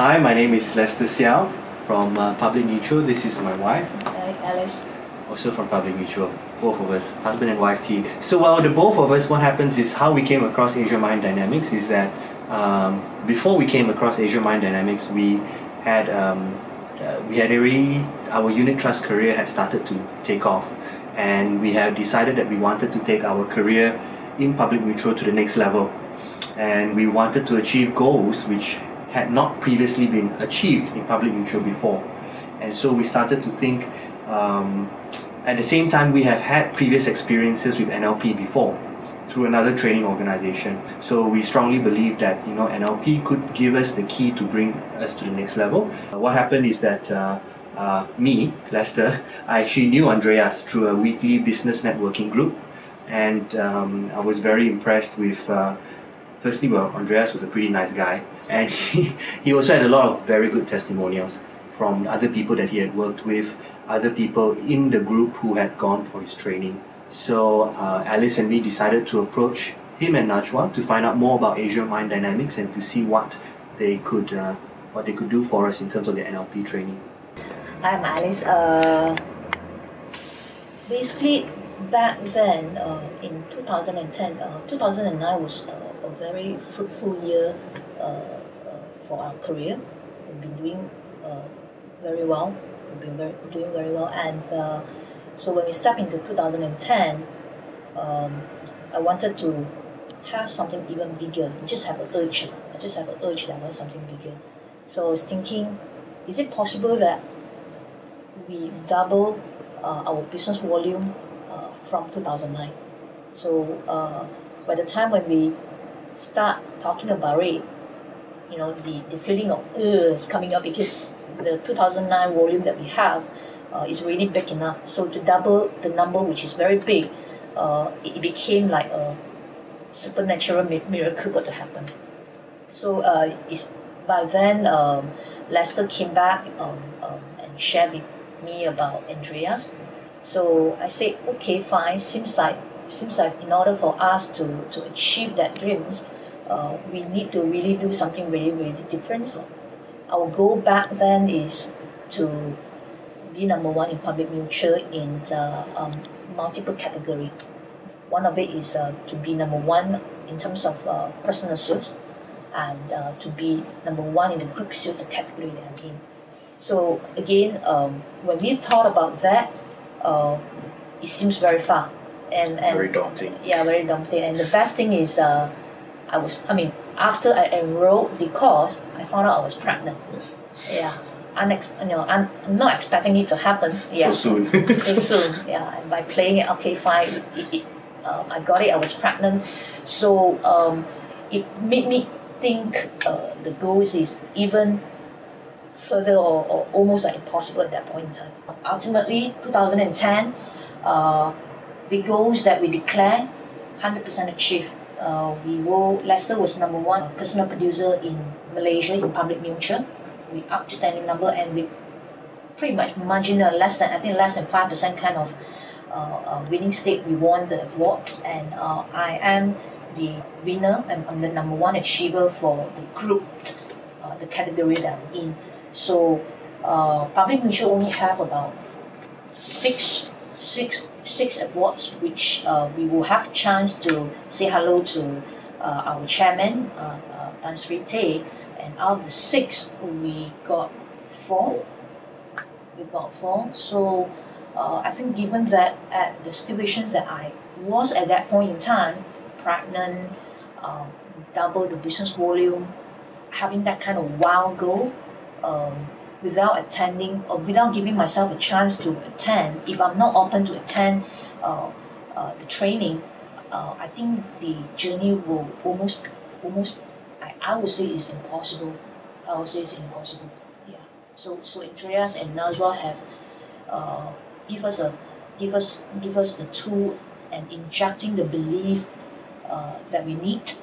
Hi, my name is Lester Xiao from Public Mutual. This is my wife. Hi, Alice. Also from Public Mutual. Both of us, husband and wife team. So the both of us, what happens is how we came across Asia Mind Dynamics is that before we came across Asia Mind Dynamics, we had already, our unit trust career had started to take off, and we had decided that we wanted to take our career in Public Mutual to the next level, and we wanted to achieve goals which had not previously been achieved in Public Mutual before. And so we started to think, at the same time we have had previous experiences with NLP before through another training organization. So we strongly believe that NLP could give us the key to bring us to the next level. What happened is that me, Lester, I actually knew Andreas through a weekly business networking group, and I was very impressed with firstly, Andreas was a pretty nice guy, and he also had a lot of very good testimonials from other people that he had worked with, other people in the group who had gone for his training. So Alice and me decided to approach him and Najwa to find out more about Asia Mind Dynamics and to see what they could do for us in terms of the NLP training. Hi, I'm Alice. Basically, back then, in 2010, 2009 was a very fruitful year for our career. We've been doing very well. Doing very well, and so when we stepped into 2010, I wanted to have something even bigger. I just have an urge that I want something bigger. So I was thinking, is it possible that we double our business volume from 2009? So by the time when we start talking about it, the feeling of is coming up, because the 2009 volume that we have is really big enough. So to double the number, which is very big, it became like a supernatural miracle got to happen. So by then, Lester came back and shared with me about Andreas. So I said, okay, fine. Seems like in order for us to achieve that dreams, we need to really do something really, really different. Our goal back then is to be number one in Public Mutual in multiple categories. One of it is to be number one in terms of personal sales, and to be number one in the group sales, the category that I'm in. So again, when we thought about that, it seems very far and very daunting. Yeah, very daunting. And the best thing is, after I enrolled the course, I found out I was pregnant. Yes. Yeah. I'm not expecting it to happen. Yeah. So soon. So soon. Yeah. And by playing it, okay, fine. I got it. I was pregnant. So it made me think the goals is even further or almost like impossible at that point in time. Ultimately, 2010, the goals that we declared, 100% achieved. Lester was number one personal producer in Malaysia in Public Mutual with outstanding number, and with pretty much marginal, less than 5% kind of winning state. We won the award, and I am the winner. I'm the number one achiever for the group, the category that I'm in. So Public Mutual only have about six awards, which we will have chance to say hello to our chairman, Tan Sri Tay, and out of the 6, we got 4. So I think given that at the situations that I was at that point in time, pregnant, double the business volume, having that kind of wild goal, without attending or without giving myself a chance to attend, if I'm not open to attend the training, I think the journey will almost I would say is impossible. Yeah. So Andreas and Najwa have give us the tool and injecting the belief that we need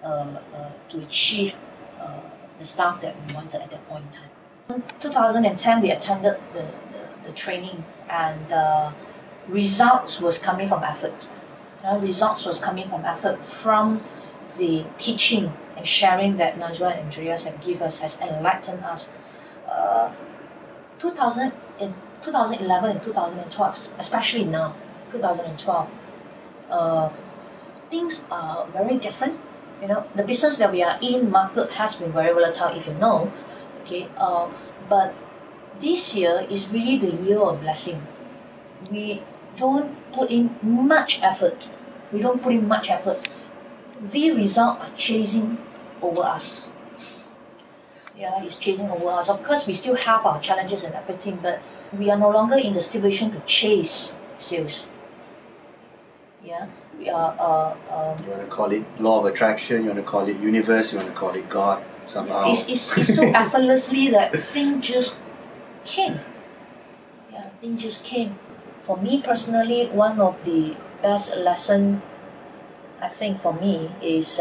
to achieve the stuff that we wanted at that point in time. In 2010, we attended the training, and results was coming from effort. Results was coming from effort from the teaching and sharing that Najwa and Andreas have given us has enlightened us. 2011 and 2012, especially now, 2012, things are very different. You know, the business that we are in, market has been very volatile, if you know. Okay, but this year is really the year of blessing. We don't put in much effort. The result are chasing over us. Yeah, it's chasing over us. Of course, we still have our challenges and everything, but we are no longer in the situation to chase sales. Yeah, we are. You want to call it law of attraction, you want to call it universe, you want to call it God, somehow. It's so effortlessly that thing just came. Yeah, thing just came. For me personally, one of the best lesson, I think for me, is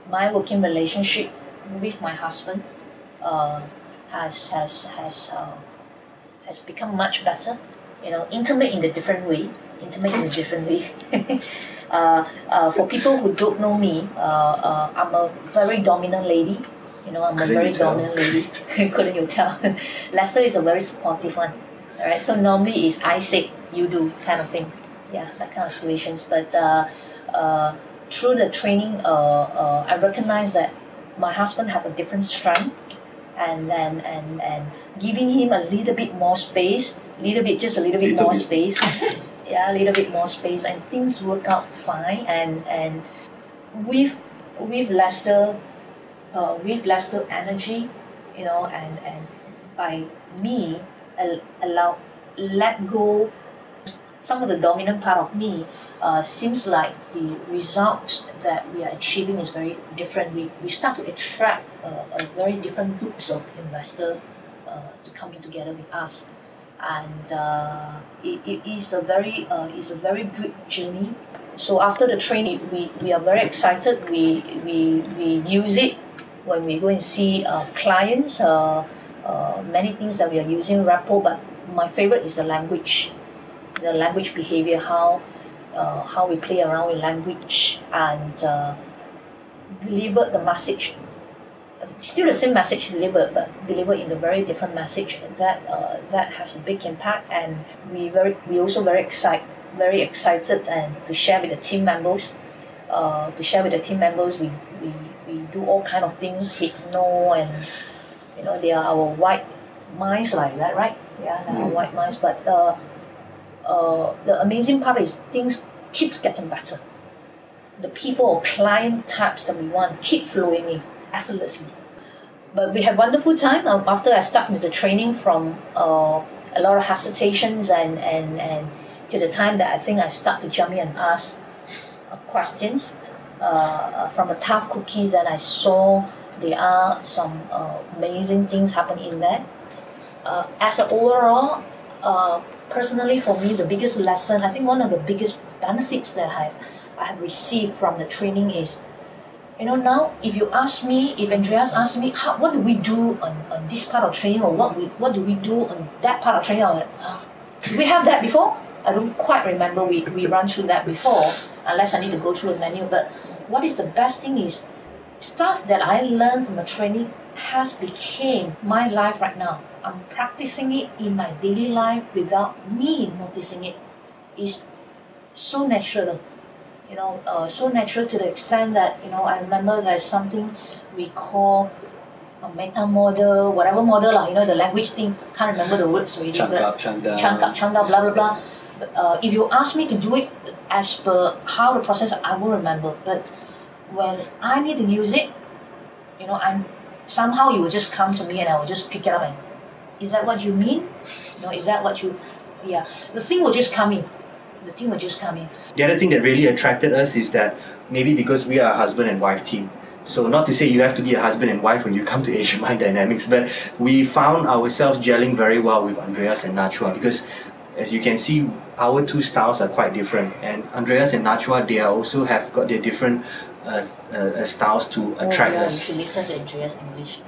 my working relationship with my husband has become much better. You know, intimate in a different way. For people who don't know me, I'm a very dominant lady. You know, I'm a very dominant lady. Couldn't you tell? Lester is a very supportive one. All right, so normally it's I say, you do kind of thing. Yeah, that kind of situations. But through the training, I recognize that my husband have a different strength, and giving him a little bit more space, just a little bit more space. Yeah, a little bit more space, and things work out fine. And with Lester energy, you know, and by me let go some of the dominant part of me, seems like the results that we are achieving is very different. We start to attract a very different groups of investors to come in together with us, and it is a very good journey. So after the training, we are very excited. We use it when we go and see clients. Many things that we are using rapport, but my favorite is the language behavior, how we play around with language and deliver the message. Still the same message delivered, but delivered in a very different message that has a big impact. And we also very excited and to share with the team members. We do all kind of things, hypno, and you know, they are our white mice like that, right? Yeah, they are white mice. But the amazing part is things keeps getting better. The people or client types that we want keep flowing in effortlessly. But we have wonderful time after I start with the training, from a lot of hesitations and to the time that I think I start to jump in and ask questions from the tough cookies that I saw. There are some amazing things happening in there. As an overall, personally for me, the biggest lesson, I think one of the biggest benefits that I have received from the training is, you know, now if Andreas asks me, what do we do on this part of training, or what do we do on that part of training, do we have that before? I don't quite remember we run through that before, unless I need to go through the menu. But what is the best thing is, stuff that I learned from the training has become my life right now. I'm practicing it in my daily life without me noticing it. It's so natural, you know, so natural to the extent that, you know, I remember there's something we call a meta model, whatever model, you know, the language thing, can't remember the words already. Chunk up, chunk down, blah, blah, blah. If you ask me to do it as per how the process, I won't remember. But when I need to use it, you know, somehow it will just come to me and I will just pick it up and, is that what you mean? You know, is that what you, yeah. The thing will just come in. The other thing that really attracted us is that maybe because we are a husband and wife team, so not to say you have to be a husband and wife when you come to Asia Mind Dynamics, but we found ourselves gelling very well with Andreas and Nachua, because as you can see, our two styles are quite different, and Andreas and Nachua, they also have got their different styles to attract us. You should listen to Andreas English.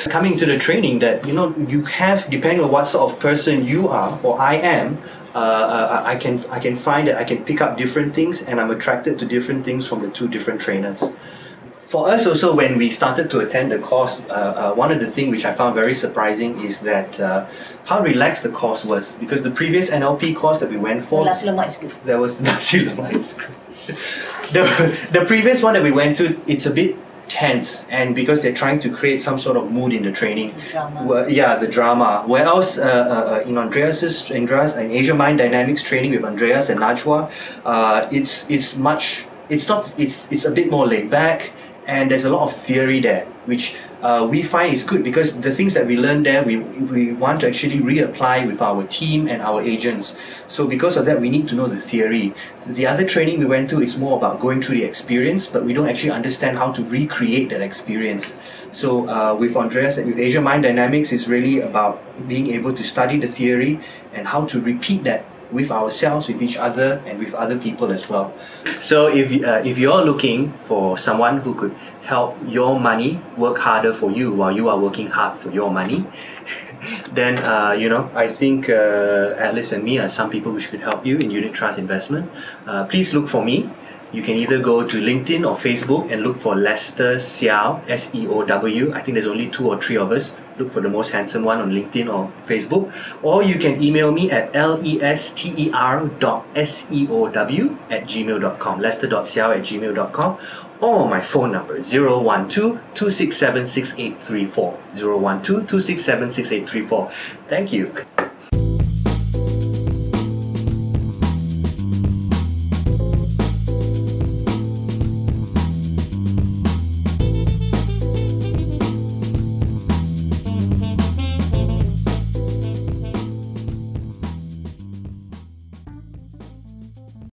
Coming to the training, that you have, depending on what sort of person you are or I am, I can find that I can pick up different things, and I'm attracted to different things from the two different trainers. For us also, when we started to attend the course, one of the things which I found very surprising is that how relaxed the course was. Because the previous NLP course that we went for, Nasi lemak is good. there was nasi lemak is good. The previous one that we went to, it's a bit tense, and because they're trying to create some sort of mood in the training. Drama. The drama. Whereas in Andreas and Asia Mind Dynamics training with Andreas and Najwa, it's a bit more laid back, and there's a lot of theory there, which we find is good, because the things that we learn there, we want to actually reapply with our team and our agents. So because of that, we need to know the theory. The other training we went to is more about going through the experience, but we don't actually understand how to recreate that experience. So with Andreas and with Asia Mind Dynamics, it's really about being able to study the theory and how to repeat that with ourselves, with each other, and with other people as well. So if you're looking for someone who could help your money work harder for you while you are working hard for your money, then I think Alice and me are some people which could help you in unit trust investment. Please look for me. You can either go to LinkedIn or Facebook and look for Lester Seow, S-E-O-W. I think there's only 2 or 3 of us. Look for the most handsome one on LinkedIn or Facebook. Or you can email me at lester.seow@gmail.com, lester.seow@gmail.com, or my phone number 012-267-6834, 012-267-6834. Thank you.